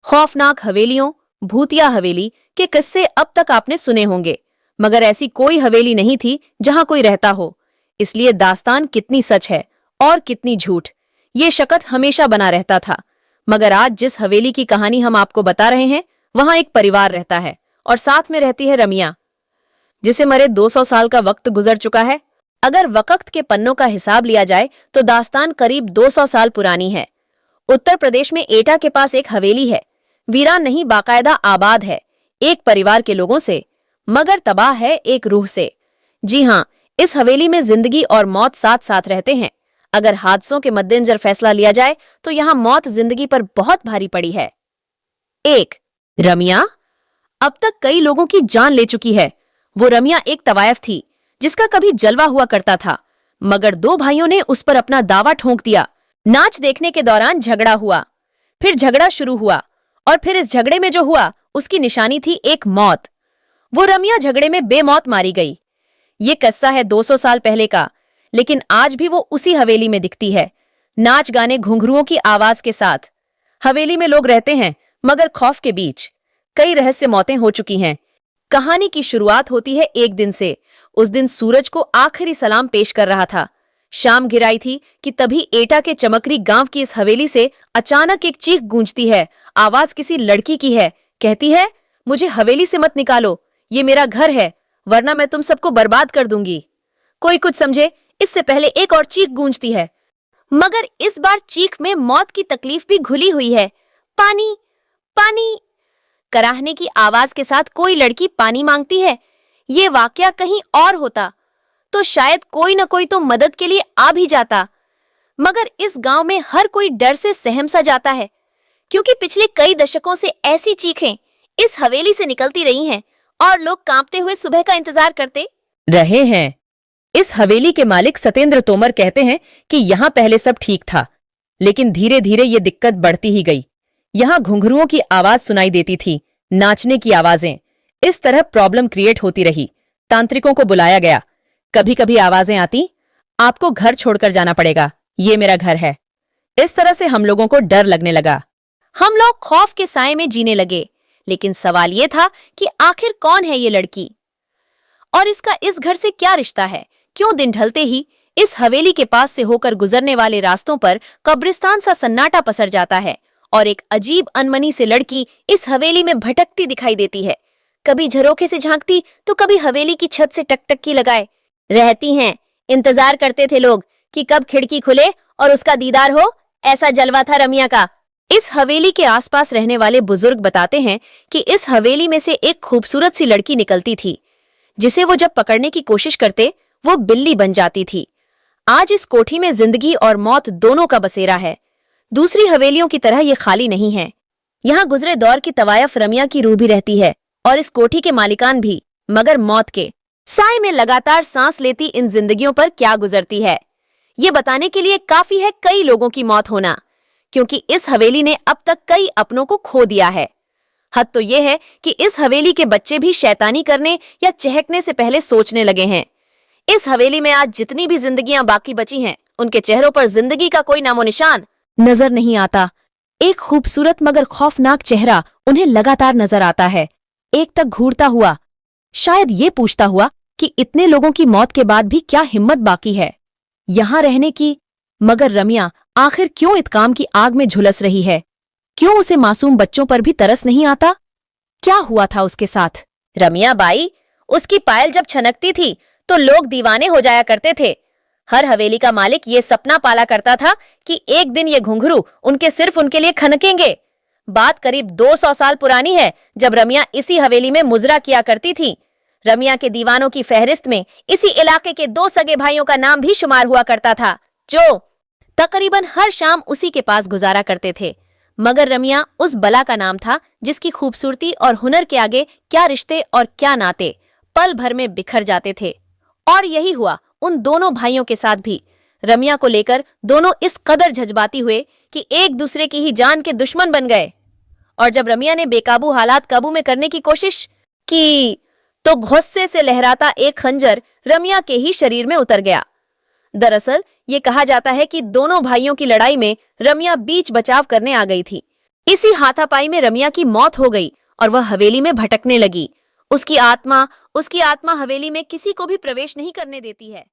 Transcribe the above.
खौफनाक हवेलियों, भूतिया हवेली के किस्से अब तक आपने सुने होंगे, मगर ऐसी कोई हवेली नहीं थी जहां कोई रहता हो। इसलिए दास्तान कितनी सच है और कितनी झूठ, ये शकत हमेशा बना रहता था। मगर आज जिस हवेली की कहानी हम आपको बता रहे हैं, वहां एक परिवार रहता है और साथ में रहती है रमिया, जिसे मरे 200 साल का वक्त गुजर चुका है। अगर वक्त के पन्नों का हिसाब लिया जाए तो दास्तान करीब 200 साल पुरानी है। उत्तर प्रदेश में एटा के पास एक हवेली है। वीरान नहीं, बाकायदा आबाद है, एक परिवार के लोगों से, मगर तबाह है एक रूह से। जी हाँ, इस हवेली में जिंदगी और मौत साथ साथ रहते हैं। अगर हादसों के मद्देनजर फैसला लिया जाए तो यहाँ मौत जिंदगी पर बहुत भारी पड़ी है। 1. रमिया अब तक कई लोगों की जान ले चुकी है। वो रमिया एक तवायफ थी जिसका कभी जलवा हुआ करता था, मगर 2 भाइयों ने उस पर अपना दावा ठोंक दिया। नाच देखने के दौरान झगड़ा हुआ, फिर झगड़ा शुरू हुआ और फिर इस झगड़े में जो हुआ उसकी निशानी थी एक मौत। वो रमिया झगड़े में बेमौत मारी गई। ये किस्सा है 200 साल पहले का, लेकिन आज भी वो उसी हवेली में दिखती है, नाच गाने घुंघरुओं की आवाज के साथ। हवेली में लोग रहते हैं, मगर खौफ के बीच। कई रहस्य मौतें हो चुकी हैं। कहानी की शुरुआत होती है एक दिन से। उस दिन सूरज को आखिरी सलाम पेश कर रहा था। शाम गिराई थी कि तभी एटा के चमकरी गांव की इस हवेली से अचानक एक चीख गूंजती है। आवाज किसी लड़की की है। कहती है, मुझे हवेली से मत निकालो, ये मेरा घर है, वरना मैं तुम सबको बर्बाद कर दूंगी। कोई कुछ समझे, इससे पहले एक और चीख गूंजती है, मगर इस बार चीख में मौत की तकलीफ भी घुली हुई है। पानी, पानी। कराहने की आवाज के साथ कोई लड़की पानी मांगती है। ये वाकया कहीं और होता तो शायद कोई न कोई तो मदद के लिए आ भी जाता, मगर इस गांव में हर कोई डर से सहम सा जाता है, क्योंकि पिछले कई दशकों से ऐसी चीखें इस हवेली से निकलती रही हैं और लोग कांपते हुए सुबह का इंतजार करते रहे हैं। इस हवेली के मालिक सतेंद्र तोमर कहते हैं कि यहाँ पहले सब ठीक था, लेकिन धीरे धीरे ये दिक्कत बढ़ती ही गई। यहाँ घुंघरुओं की आवाज सुनाई देती थी, नाचने की आवाजें। इस तरह प्रॉब्लम क्रिएट होती रही। तांत्रिकों को बुलाया गया। कभी कभी आवाजें आती, आपको घर छोड़कर जाना पड़ेगा, ये मेरा घर है। इस तरह से हम लोगों को डर लगने लगा। हम लोग खौफ के साए में जीने लगे। लेकिन सवाल ये था कि आखिर कौन है ये लड़की और इसका इस घर से क्या रिश्ता है? क्यों दिन ढलते ही इस हवेली के पास से होकर गुजरने वाले रास्तों पर कब्रिस्तान सा सन्नाटा पसर जाता है और एक अजीब अनमनी से लड़की इस हवेली में भटकती दिखाई देती है। कभी झरोखे से झांकती तो कभी हवेली की छत से टकटकी लगाए रहती हैं। इंतजार करते थे लोग कि कब खिड़की खुले और उसका दीदार हो। ऐसा जलवा था रमिया का। इस हवेली के आसपास रहने वाले बुजुर्ग बताते हैं कि इस हवेली में से एक खूबसूरत सी लड़की निकलती थी, जिसे वो जब पकड़ने की कोशिश करते वो बिल्ली बन जाती थी। आज इस कोठी में जिंदगी और मौत दोनों का बसेरा है। दूसरी हवेलियों की तरह ये खाली नहीं है। यहाँ गुजरे दौर की तवायफ रमिया की रूह भी रहती है और इस कोठी के मालिकान भी, मगर मौत के साए में लगातार सांस लेती इन जिंदगियों पर क्या गुजरती है, ये बताने के लिए काफी है कई लोगों की मौत होना, क्योंकि इस हवेली ने अब तक कई अपनों को खो दिया है। हद तो ये है कि इस हवेली के बच्चे भी शैतानी करने या चहकने से पहले सोचने लगे हैं। इस हवेली में आज जितनी भी जिंदगियां बाकी बची हैं, उनके चेहरों पर जिंदगी का कोई नामो निशान नजर नहीं आता। एक खूबसूरत मगर खौफनाक चेहरा उन्हें लगातार नजर आता है, एक तक घूरता हुआ, शायद ये पूछता हुआ कि इतने लोगों की मौत के बाद भी क्या हिम्मत बाकी है यहाँ रहने की। मगर रमिया आखिर क्यों इत्काम की आग में झुलस रही है? क्यों उसे मासूम बच्चों पर भी तरस नहीं आता? क्या हुआ था उसके साथ? रमिया बाई, उसकी पायल जब छनकती थी तो लोग दीवाने हो जाया करते थे। हर हवेली का मालिक ये सपना पाला करता था कि एक दिन ये घुंघरू सिर्फ उनके लिए खनकेंगे। बात करीब 200 साल पुरानी है, जब रमिया इसी हवेली में मुजरा किया करती थी। रमिया के दीवानों की फहरिस्त में इसी इलाके के 2 सगे भाइयों का नाम भी शुमार हुआ करता था, जो तकरीबन हर शाम उसी के पास गुजारा करते थे। मगर रमिया उस बला का नाम था जिसकी खूबसूरती और हुनर के आगे क्या रिश्ते और क्या नाते पल भर में बिखर जाते थे। और यही हुआ उन दोनों भाइयों के साथ भी। रमिया को लेकर दोनों इस कदर जज्बाती हुए कि एक दूसरे की ही जान के दुश्मन बन गए। और जब रमिया ने बेकाबू हालात काबू में करने की कोशिश की तो गुस्से से लहराता एक खंजर रमिया के ही शरीर में उतर गया। दरअसल ये कहा जाता है कि दोनों भाइयों की लड़ाई में रमिया बीच बचाव करने आ गई थी। इसी हाथापाई में रमिया की मौत हो गई और वह हवेली में भटकने लगी। उसकी आत्मा हवेली में किसी को भी प्रवेश नहीं करने देती है।